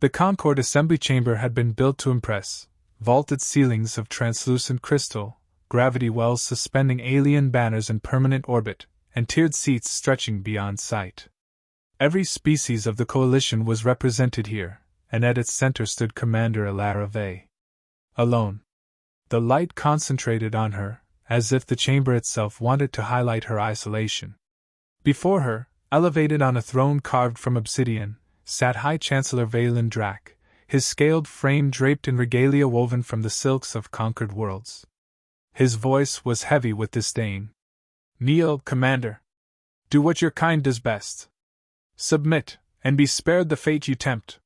The Concord assembly chamber had been built to impress, vaulted ceilings of translucent crystal, gravity wells suspending alien banners in permanent orbit, and tiered seats stretching beyond sight. Every species of the coalition was represented here, and at its center stood Commander Elara Vey. Alone. The light concentrated on her, as if the chamber itself wanted to highlight her isolation. Before her, elevated on a throne carved from obsidian, sat High Chancellor Valen Drac, his scaled frame draped in regalia woven from the silks of conquered worlds. His voice was heavy with disdain. "Kneel, Commander. Do what your kind does best. Submit, and be spared the fate you tempt."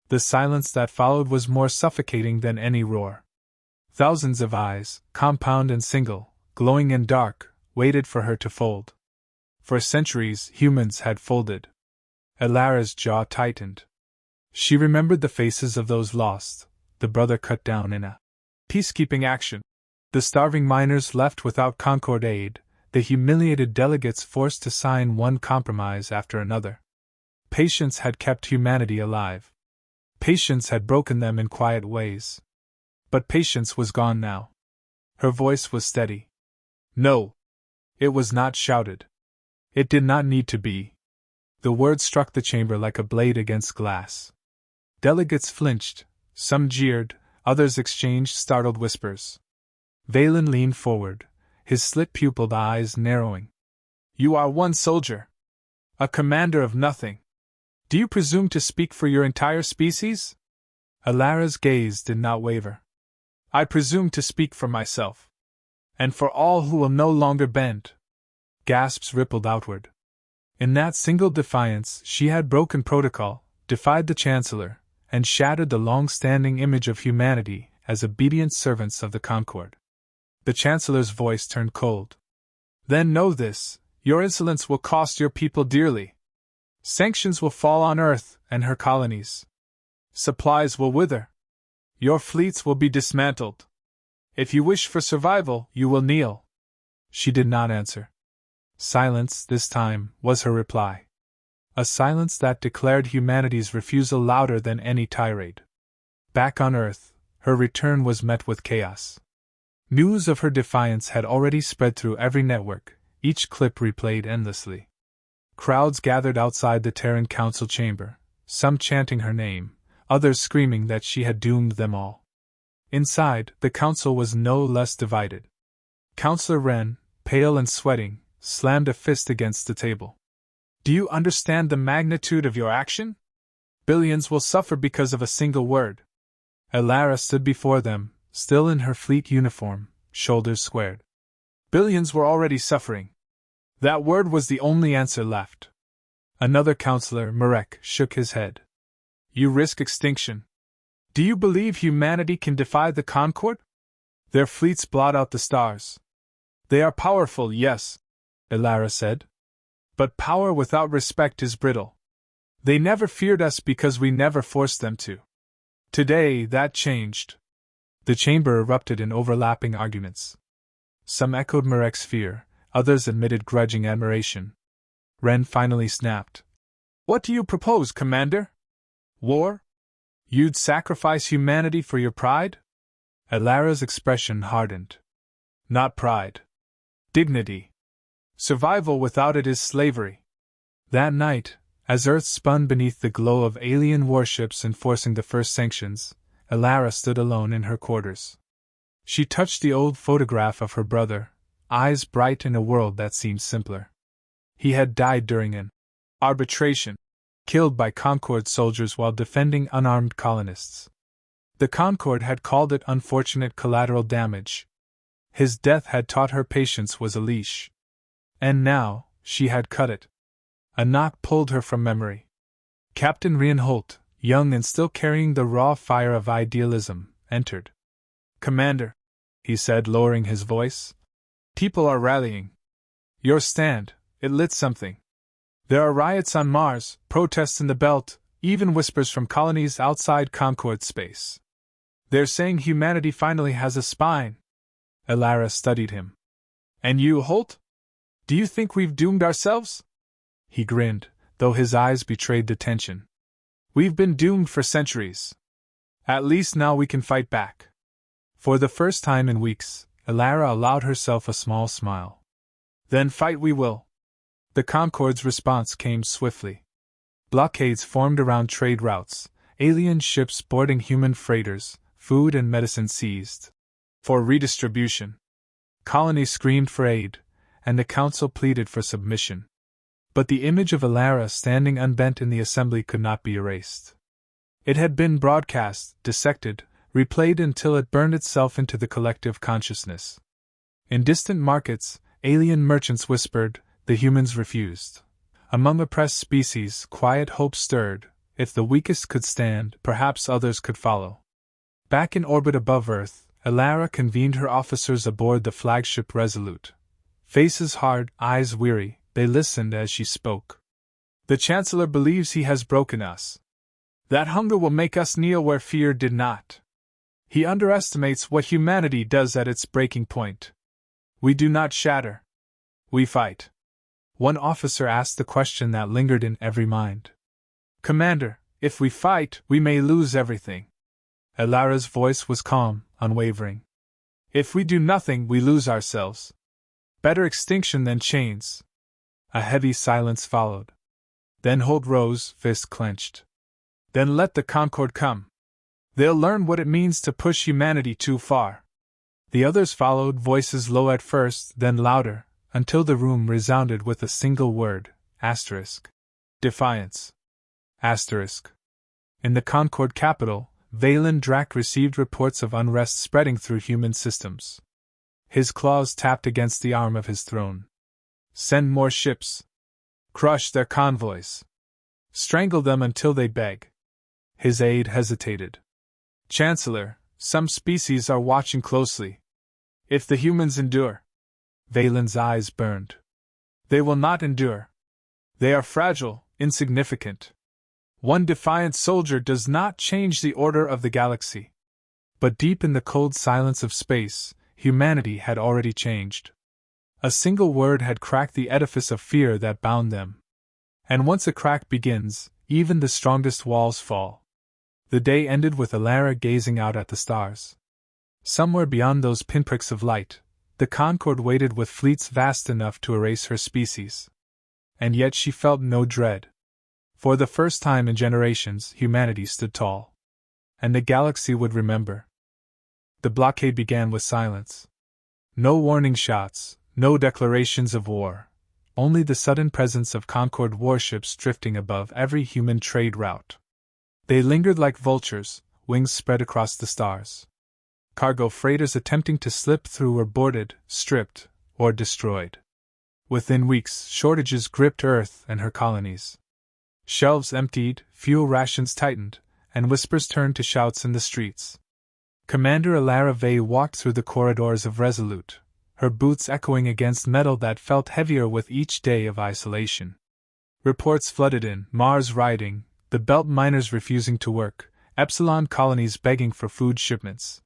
The silence that followed was more suffocating than any roar. Thousands of eyes, compound and single, glowing and dark, waited for her to fold. For centuries, humans had folded. Elara's jaw tightened. She remembered the faces of those lost, the brother cut down in a peacekeeping action, the starving miners left without Concord aid, the humiliated delegates forced to sign one compromise after another. Patience had kept humanity alive. Patience had broken them in quiet ways. But patience was gone now. Her voice was steady. No. It was not shouted. It did not need to be. The words struck the chamber like a blade against glass. Delegates flinched, some jeered, others exchanged startled whispers. Valen leaned forward, his slit-pupilled eyes narrowing. "You are one soldier. A commander of nothing. Do you presume to speak for your entire species?" Elara's gaze did not waver. "I presume to speak for myself. And for all who will no longer bend." Gasps rippled outward. In that single defiance, she had broken protocol, defied the Chancellor, and shattered the long-standing image of humanity as obedient servants of the Concord. The Chancellor's voice turned cold. "Then know this, your insolence will cost your people dearly. Sanctions will fall on Earth and her colonies. Supplies will wither. Your fleets will be dismantled. If you wish for survival, you will kneel." She did not answer. Silence, this time, was her reply. A silence that declared humanity's refusal louder than any tirade. Back on Earth, her return was met with chaos. News of her defiance had already spread through every network, each clip replayed endlessly. Crowds gathered outside the Terran Council chamber, some chanting her name, others screaming that she had doomed them all. Inside, the council was no less divided. Councillor Wren, pale and sweating, slammed a fist against the table. "Do you understand the magnitude of your action? Billions will suffer because of a single word." Elara stood before them, still in her fleet uniform, shoulders squared. Billions were already suffering. That word was the only answer left. Another councillor, Marek, shook his head. "You risk extinction. Do you believe humanity can defy the Concord? Their fleets blot out the stars. They are powerful, yes," Elara said. "But power without respect is brittle. They never feared us because we never forced them to. Today, that changed." The chamber erupted in overlapping arguments. Some echoed Marek's fear, others admitted grudging admiration. Wren finally snapped. "What do you propose, Commander? War? You'd sacrifice humanity for your pride?" Elara's expression hardened. "Not pride. Dignity. Survival without it is slavery." That night, as Earth spun beneath the glow of alien warships enforcing the first sanctions, Elara stood alone in her quarters. She touched the old photograph of her brother, eyes bright in a world that seemed simpler. He had died during an arbitration, killed by Concord soldiers while defending unarmed colonists. The Concord had called it unfortunate collateral damage. His death had taught her patience was a leash. And now, she had cut it. A knock pulled her from memory. Captain Reinhold, young and still carrying the raw fire of idealism, entered. "Commander," he said, lowering his voice, "people are rallying. Your stand, it lit something. There are riots on Mars, protests in the Belt, even whispers from colonies outside Concord space. They're saying humanity finally has a spine." Elara studied him. "And you, Holt? Do you think we've doomed ourselves?" He grinned, though his eyes betrayed the tension. We've been doomed for centuries. At least now we can fight back. For the first time in weeks, Elara allowed herself a small smile. Then fight we will. The Concorde's response came swiftly. Blockades formed around trade routes, alien ships boarding human freighters, food and medicine seized. For redistribution. Colonies screamed for aid, and the council pleaded for submission. But the image of Elara standing unbent in the assembly could not be erased. It had been broadcast, dissected, replayed until it burned itself into the collective consciousness. In distant markets, alien merchants whispered, the humans refused. Among oppressed species, quiet hope stirred. If the weakest could stand, perhaps others could follow. Back in orbit above Earth, Elara convened her officers aboard the flagship Resolute. Faces hard, eyes weary, they listened as she spoke. The Chancellor believes he has broken us. That hunger will make us kneel where fear did not. He underestimates what humanity does at its breaking point. We do not shatter. We fight. One officer asked the question that lingered in every mind. Commander, if we fight, we may lose everything. Elara's voice was calm, unwavering. If we do nothing, we lose ourselves. Better extinction than chains. A heavy silence followed. Then Holt rose, fist clenched. Then let the Concorde come. They'll learn what it means to push humanity too far. The others followed, voices low at first, then louder, until the room resounded with a single word, asterisk. Defiance. Asterisk. In the Concorde capital, Valen Drac received reports of unrest spreading through human systems. His claws tapped against the arm of his throne. Send more ships. Crush their convoys. Strangle them until they beg. His aide hesitated. Chancellor, some species are watching closely. If the humans endure. Valen's eyes burned. They will not endure. They are fragile, insignificant. One defiant soldier does not change the order of the galaxy. But deep in the cold silence of space, humanity had already changed. A single word had cracked the edifice of fear that bound them. And once a crack begins, even the strongest walls fall. The day ended with Elara gazing out at the stars. Somewhere beyond those pinpricks of light, the Concorde waited with fleets vast enough to erase her species. And yet she felt no dread. For the first time in generations, humanity stood tall. And the galaxy would remember. The blockade began with silence. No warning shots, no declarations of war. Only the sudden presence of Concorde warships drifting above every human trade route. They lingered like vultures, wings spread across the stars. Cargo freighters attempting to slip through were boarded, stripped, or destroyed. Within weeks, shortages gripped Earth and her colonies. Shelves emptied, fuel rations tightened, and whispers turned to shouts in the streets. Commander Elara Vey walked through the corridors of Resolute, her boots echoing against metal that felt heavier with each day of isolation. Reports flooded in, Mars rioting, the Belt miners refusing to work, Epsilon colonies begging for food shipments.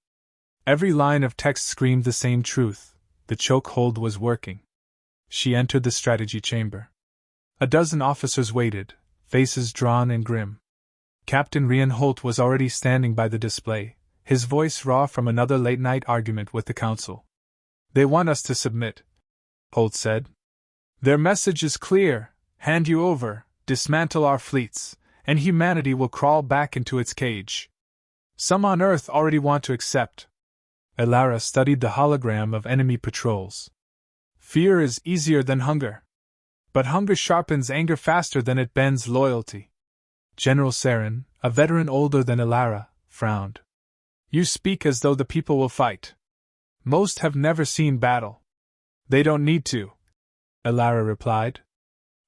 Every line of text screamed the same truth: the chokehold was working. She entered the strategy chamber. A dozen officers waited, faces drawn and grim. Captain Rian Holt was already standing by the display, his voice raw from another late-night argument with the council. They want us to submit, Holt said. Their message is clear: hand you over, dismantle our fleets, and humanity will crawl back into its cage. Some on Earth already want to accept. Elara studied the hologram of enemy patrols. Fear is easier than hunger. But hunger sharpens anger faster than it bends loyalty. General Saren, a veteran older than Elara, frowned. You speak as though the people will fight. Most have never seen battle. They don't need to, Elara replied.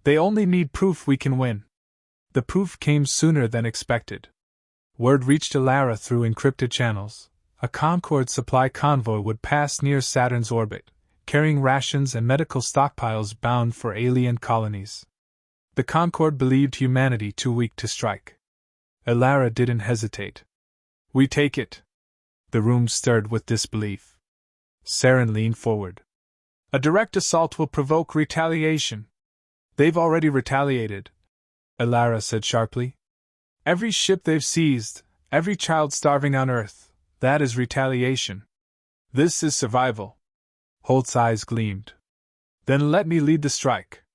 They only need proof we can win. The proof came sooner than expected. Word reached Elara through encrypted channels. A Concorde supply convoy would pass near Saturn's orbit, carrying rations and medical stockpiles bound for alien colonies. The Concorde believed humanity too weak to strike. Elara didn't hesitate. We take it. The room stirred with disbelief. Saren leaned forward. A direct assault will provoke retaliation. They've already retaliated, Elara said sharply. Every ship they've seized, every child starving on Earth, that is retaliation. This is survival. Holt's eyes gleamed. Then let me lead the strike.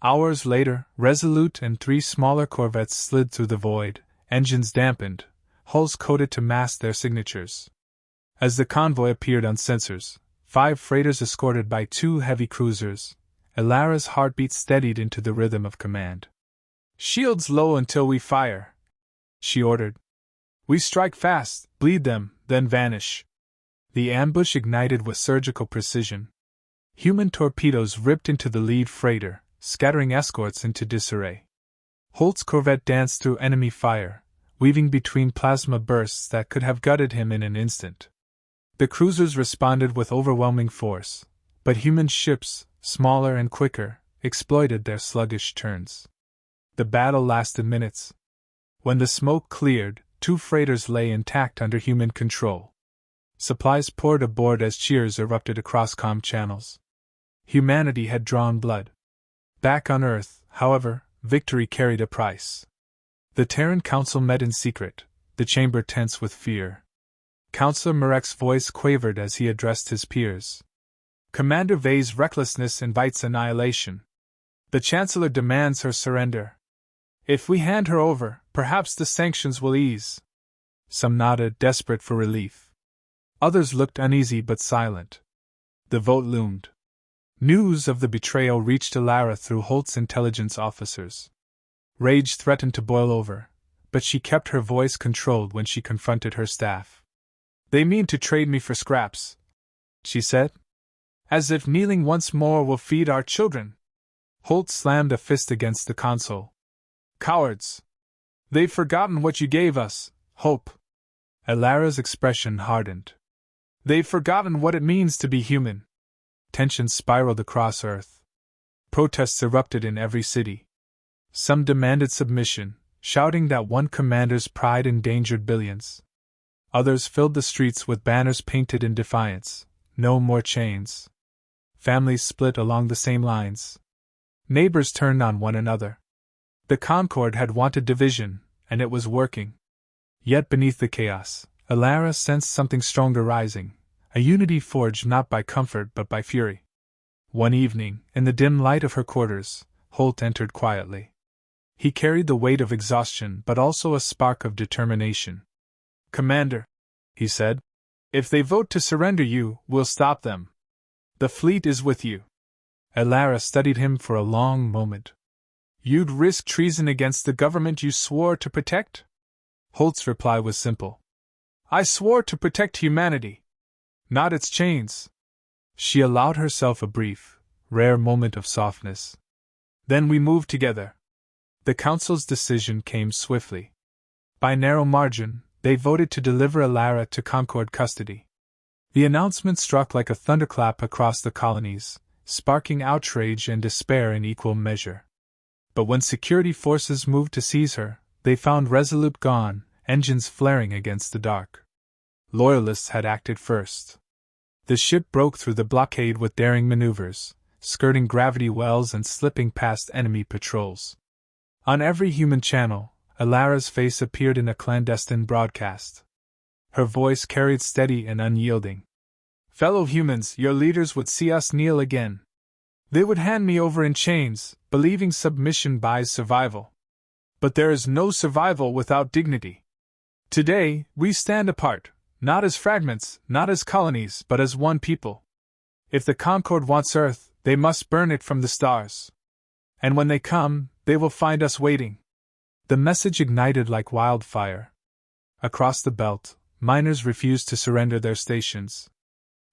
Hours later, Resolute and 3 smaller corvettes slid through the void, engines dampened, hulls coated to mask their signatures. As the convoy appeared on sensors, 5 freighters escorted by 2 heavy cruisers, Elara's heartbeat steadied into the rhythm of command. Shields low until we fire, she ordered. We strike fast, bleed them, then vanish. The ambush ignited with surgical precision. Human torpedoes ripped into the lead freighter, scattering escorts into disarray. Holt's corvette danced through enemy fire, weaving between plasma bursts that could have gutted him in an instant. The cruisers responded with overwhelming force, but human ships, smaller and quicker, exploited their sluggish turns. The battle lasted minutes. When the smoke cleared, 2 freighters lay intact under human control. Supplies poured aboard as cheers erupted across comm channels. Humanity had drawn blood. Back on Earth, however, victory carried a price. The Terran Council met in secret, the chamber tense with fear. Councillor Murek's voice quavered as he addressed his peers. Commander Vey's recklessness invites annihilation. The Chancellor demands her surrender. If we hand her over, perhaps the sanctions will ease. Some nodded, desperate for relief. Others looked uneasy but silent. The vote loomed. News of the betrayal reached Elara through Holt's intelligence officers. Rage threatened to boil over, but she kept her voice controlled when she confronted her staff. They mean to trade me for scraps, she said. As if kneeling once more will feed our children. Holt slammed a fist against the console. Cowards! They've forgotten what you gave us, hope. Elara's expression hardened. They've forgotten what it means to be human. Tensions spiraled across Earth. Protests erupted in every city. Some demanded submission, shouting that one commander's pride endangered billions. Others filled the streets with banners painted in defiance. No more chains. Families split along the same lines. Neighbors turned on one another. The Concord had wanted division, and it was working. Yet beneath the chaos, Elara sensed something stronger rising, a unity forged not by comfort but by fury. One evening, in the dim light of her quarters, Holt entered quietly. He carried the weight of exhaustion but also a spark of determination. Commander, he said, if they vote to surrender you, we'll stop them. The fleet is with you. Elara studied him for a long moment. You'd risk treason against the government you swore to protect? Holt's reply was simple. I swore to protect humanity, not its chains. She allowed herself a brief, rare moment of softness. Then we moved together. The Council's decision came swiftly. By narrow margin, they voted to deliver Elara to Concord custody. The announcement struck like a thunderclap across the colonies, sparking outrage and despair in equal measure. But when security forces moved to seize her, they found Resolute gone, engines flaring against the dark. Loyalists had acted first. The ship broke through the blockade with daring maneuvers, skirting gravity wells and slipping past enemy patrols. On every human channel, Elara's face appeared in a clandestine broadcast. Her voice carried steady and unyielding. Fellow humans, your leaders would see us kneel again. They would hand me over in chains, believing submission buys survival. But there is no survival without dignity. Today, we stand apart, not as fragments, not as colonies, but as one people. If the Concord wants Earth, they must burn it from the stars. And when they come, they will find us waiting. The message ignited like wildfire. Across the belt, miners refused to surrender their stations.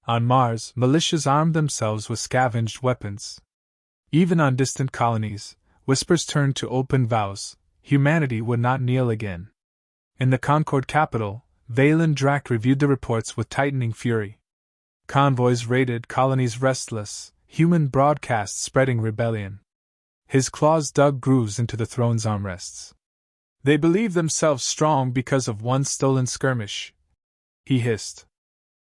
On Mars, militias armed themselves with scavenged weapons. Even on distant colonies, whispers turned to open vows: humanity would not kneel again. In the Concord capital, Valen Drac reviewed the reports with tightening fury. Convoys raided, colonies restless, human broadcasts spreading rebellion. His claws dug grooves into the throne's armrests. They believe themselves strong because of one stolen skirmish, he hissed.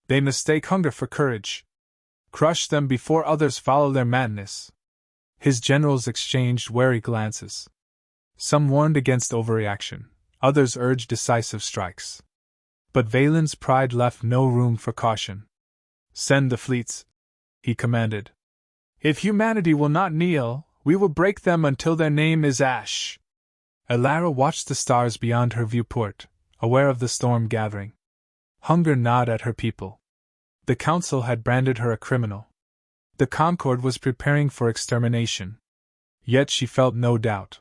They mistake hunger for courage. Crush them before others follow their madness. His generals exchanged wary glances. Some warned against overreaction, Others urged decisive strikes. But Valen's pride left no room for caution. "Send the fleets," he commanded. "If humanity will not kneel, we will break them until their name is ash." Elara watched the stars beyond her viewport, aware of the storm gathering. Hunger gnawed at her people. The council had branded her a criminal. The Concord was preparing for extermination. Yet she felt no doubt.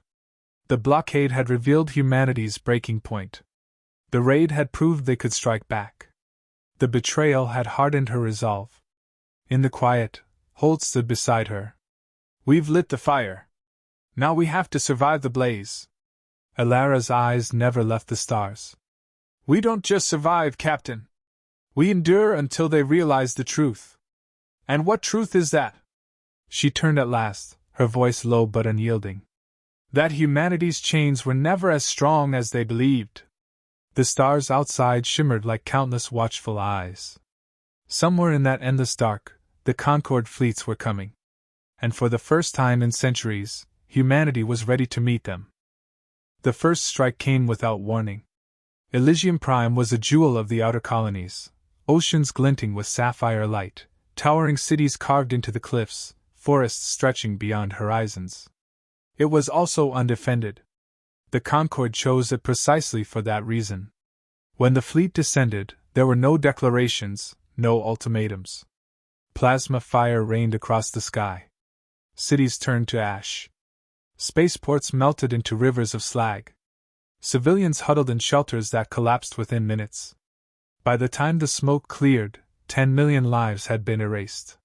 The blockade had revealed humanity's breaking point. The raid had proved they could strike back. The betrayal had hardened her resolve. In the quiet, Holt stood beside her. "We've lit the fire. Now we have to survive the blaze." Elara's eyes never left the stars. "We don't just survive, Captain. We endure until they realize the truth." "And what truth is that?" She turned at last, her voice low but unyielding. "That humanity's chains were never as strong as they believed." The stars outside shimmered like countless watchful eyes. Somewhere in that endless dark, the Concord fleets were coming. And for the first time in centuries, humanity was ready to meet them. The first strike came without warning. Elysium Prime was a jewel of the outer colonies, oceans glinting with sapphire light, towering cities carved into the cliffs, forests stretching beyond horizons. It was also undefended. The Concord chose it precisely for that reason. When the fleet descended, there were no declarations, no ultimatums. Plasma fire rained across the sky. Cities turned to ash. Spaceports melted into rivers of slag. Civilians huddled in shelters that collapsed within minutes. By the time the smoke cleared, 10 million lives had been erased.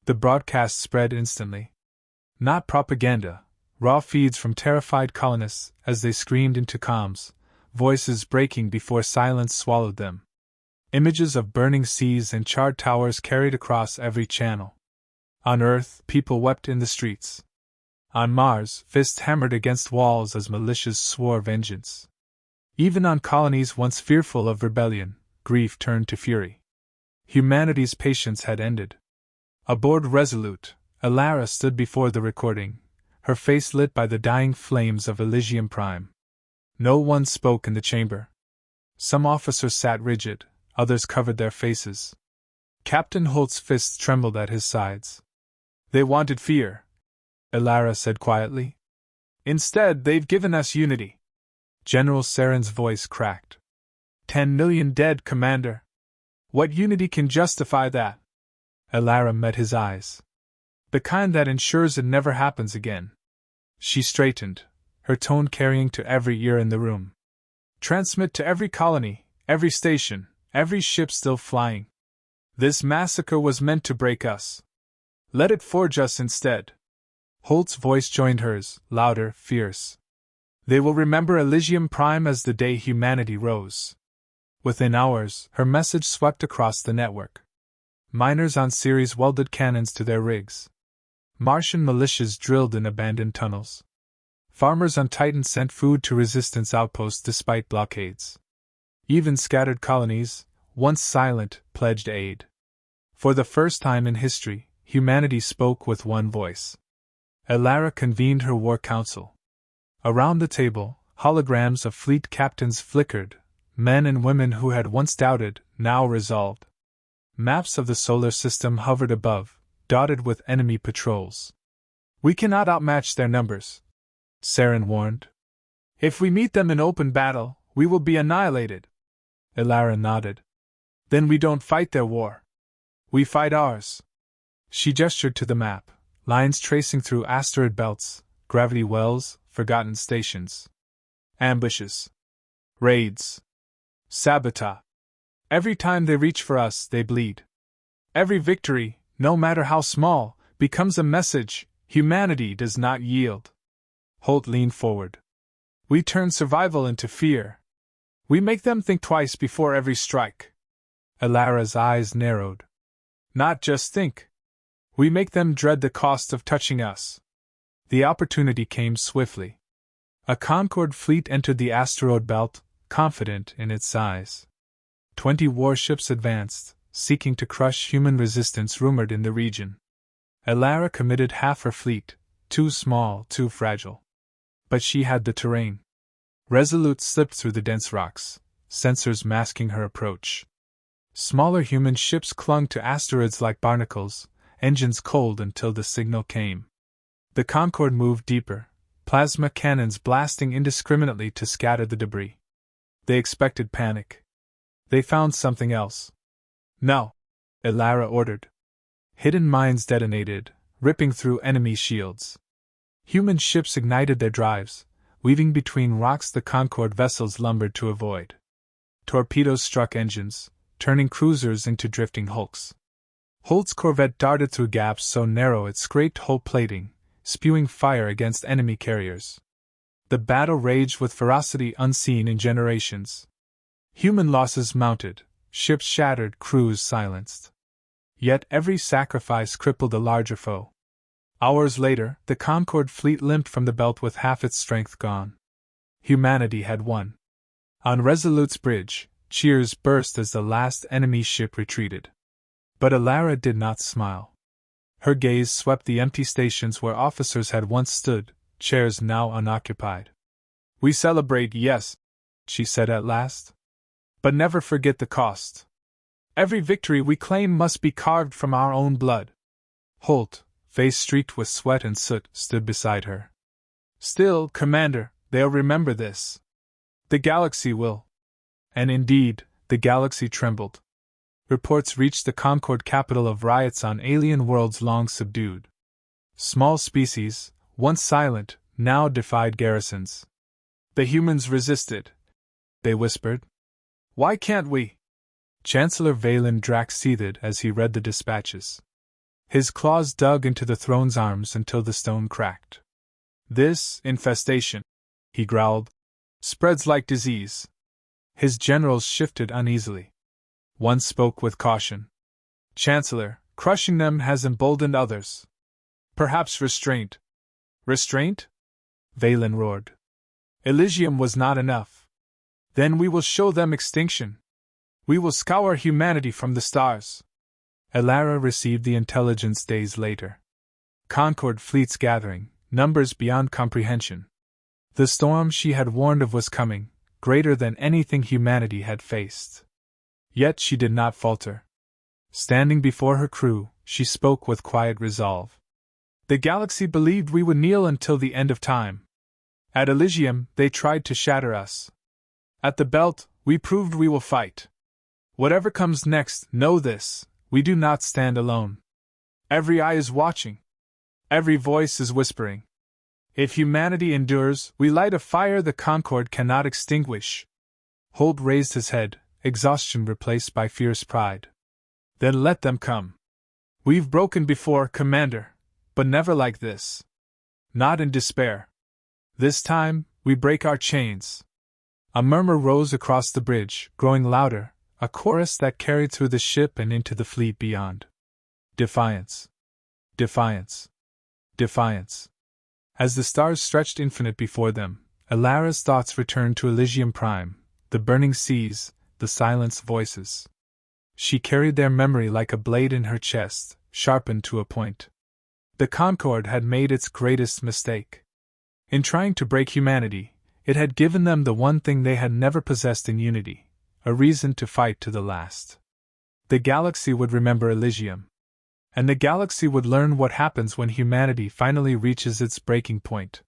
The broadcast spread instantly. Not propaganda, raw feeds from terrified colonists as they screamed into comms, voices breaking before silence swallowed them. Images of burning seas and charred towers carried across every channel. On Earth, people wept in the streets. On Mars, fists hammered against walls as militias swore vengeance. Even on colonies once fearful of rebellion, grief turned to fury. Humanity's patience had ended. Aboard Resolute, Elara stood before the recording, her face lit by the dying flames of Elysium Prime. No one spoke in the chamber. Some officers sat rigid, others covered their faces. Captain Holt's fists trembled at his sides. "They wanted fear," Elara said quietly. "Instead, they've given us unity." General Saren's voice cracked. 10 million dead, Commander. What unity can justify that?" Elara met his eyes. "The kind that ensures it never happens again." She straightened, her tone carrying to every ear in the room. "Transmit to every colony, every station, every ship still flying. This massacre was meant to break us. Let it forge us instead." Holt's voice joined hers, louder, fierce. "They will remember Elysium Prime as the day humanity rose." Within hours, her message swept across the network. Miners on Ceres welded cannons to their rigs. Martian militias drilled in abandoned tunnels. Farmers on Titan sent food to resistance outposts despite blockades. Even scattered colonies, once silent, pledged aid. For the first time in history, humanity spoke with one voice. Elara convened her war council. Around the table, holograms of fleet captains flickered, men and women who had once doubted, now resolved. Maps of the solar system hovered above, dotted with enemy patrols. "We cannot outmatch their numbers," Saren warned. "If we meet them in open battle, we will be annihilated." Elara nodded. "Then we don't fight their war. We fight ours." She gestured to the map, lines tracing through asteroid belts, gravity wells, forgotten stations. Ambushes. Raids. Sabotage. Every time they reach for us, they bleed. Every victory, no matter how small, becomes a message: humanity does not yield. Holt leaned forward. "We turn survival into fear. We make them think twice before every strike." Elara's eyes narrowed. "Not just think. We make them dread the cost of touching us." The opportunity came swiftly. A Concord fleet entered the asteroid belt, confident in its size. 20 warships advanced, seeking to crush human resistance rumored in the region. Elara committed half her fleet, too small, too fragile. But she had the terrain. Resolute slipped through the dense rocks, sensors masking her approach. Smaller human ships clung to asteroids like barnacles, engines cold until the signal came. The Concorde moved deeper, plasma cannons blasting indiscriminately to scatter the debris. They expected panic. They found something else. No, Elara ordered. Hidden mines detonated, ripping through enemy shields. Human ships ignited their drives, weaving between rocks the Concorde vessels lumbered to avoid. Torpedoes struck engines, turning cruisers into drifting hulks. Holt's corvette darted through gaps so narrow it scraped hull plating, spewing fire against enemy carriers. The battle raged with ferocity unseen in generations. Human losses mounted, ships shattered, crews silenced. Yet every sacrifice crippled a larger foe. Hours later, the Concorde fleet limped from the belt with half its strength gone. Humanity had won. On Resolute's bridge, cheers burst as the last enemy ship retreated. But Elara did not smile. Her gaze swept the empty stations where officers had once stood, chairs now unoccupied. "We celebrate, yes," she said at last. "But never forget the cost. Every victory we claim must be carved from our own blood." Holt, face streaked with sweat and soot, stood beside her. "Still, Commander, they'll remember this. The galaxy will." And indeed, the galaxy trembled. Reports reached the Concorde capital of riots on alien worlds long subdued. Small species, once silent, now defied garrisons. "The humans resisted," they whispered. "Why can't we?" Chancellor Valen Drax seethed as he read the dispatches. His claws dug into the throne's arms until the stone cracked. "This infestation," he growled, "spreads like disease." His generals shifted uneasily. One spoke with caution. "Chancellor, crushing them has emboldened others. Perhaps restraint." "Restraint?" Valen roared. "Elysium was not enough. Then we will show them extinction. We will scour humanity from the stars." Elara received the intelligence days later. Concorde fleets gathering, numbers beyond comprehension. The storm she had warned of was coming, greater than anything humanity had faced. Yet she did not falter. Standing before her crew, she spoke with quiet resolve. "The galaxy believed we would kneel until the end of time. At Elysium, they tried to shatter us. At the Belt, we proved we will fight. Whatever comes next, know this, we do not stand alone. Every eye is watching. Every voice is whispering. If humanity endures, we light a fire the Concorde cannot extinguish." Holt raised his head, exhaustion replaced by fierce pride. "Then let them come. We've broken before, Commander, but never like this. Not in despair. This time, we break our chains." A murmur rose across the bridge, growing louder, a chorus that carried through the ship and into the fleet beyond. Defiance. Defiance. Defiance. As the stars stretched infinite before them, Elara's thoughts returned to Elysium Prime, the burning seas, the silenced voices. She carried their memory like a blade in her chest, sharpened to a point. The Concorde had made its greatest mistake. In trying to break humanity, it had given them the one thing they had never possessed in unity, a reason to fight to the last. The galaxy would remember Elysium. And the galaxy would learn what happens when humanity finally reaches its breaking point.